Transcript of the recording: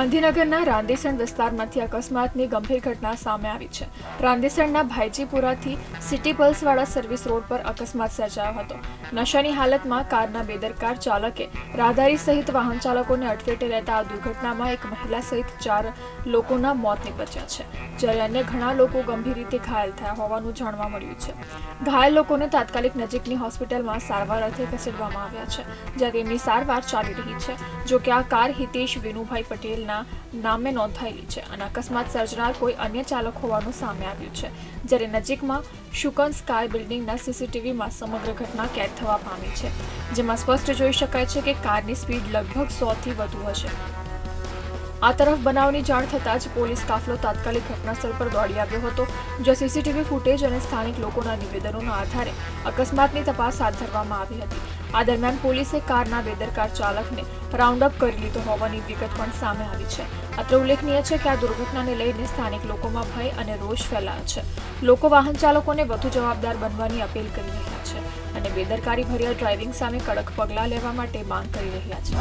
ગાંધીનગરના રાંદેસણ વિસ્તારમાંથી અકસ્માતની ગંભીર ઘટના સામે આવી છે। રાંદેસણના ભાઈજીપુરાથી સિટી પલ્સવાળા સર્વિસ રોડ પર અકસ્માત સર્જાયો હતો। નશાની હાલતમાં કારના બેદરકાર ચાલકે રાહદારી સહિત વાહન ચાલકોને અડફેટે લેતા આ દુર્ઘટનામાં એક મહિલા સહિત 4 લોકોના મોત નીપજ્યા છે, જ્યારે અન્ય ઘણા લોકો ગંભીર રીતે ઘાયલ થયા હોવાનું જાણવા મળ્યું છે। ઘાયલ લોકોને તાત્કાલિક નજીકની હોસ્પિટલમાં સારવાર અર્થે ખસેડવામાં આવ્યા છે, જ્યાં તેમની સારવાર ચાલી રહી છે। જો કે આ કાર હિતેશ વિનુભાઈ પટેલ નામે નોંધાયેલી છે અને અકસ્માત સર્જનાર કોઈ અન્ય ચાલક હોવાનું સામે આવ્યું છે, જ્યારે નજીકમાં શુકન સ્કાય બિલ્ડિંગના સીસીટીવીમાં સમગ્ર ઘટના કેદ થવા પામી છે, જેમાં સ્પષ્ટ જોઈ શકાય છે કે કારની સ્પીડ લગભગ 100 થી વધુ હશે। આ તરફ બનાવની જાણ થતાં જ પોલીસ કાફલો તાત્કાલિક ઘટનાસ્થળ પર દોડી આવ્યો હતો, જ્યાં સીસીટીવી ફૂટેજ અને સ્થાનિક લોકોના નિવેદનોના આધારે અકસ્માતની તપાસ હાથ ધરવામાં આવી હતી। આ દરમિયાન પોલીસે કારના બેદરકાર ચાલકને રાઉન્ડ અપ કરી લીધો હોવાની વિગત પણ સામે આવી છે। અત્રે ઉલ્લેખનીય છે કે આ દુર્ઘટનાને લઈને સ્થાનિક લોકોમાં ભય અને રોષ ફેલાયો છે। લોકો વાહન ચાલકોને વધુ જવાબદાર બનવાની અપીલ કરી રહ્યા છે અને બેદરકારી ભર્યા ડ્રાઇવિંગ સામે કડક પગલાં લેવા માટે માંગ કરી રહ્યા છે।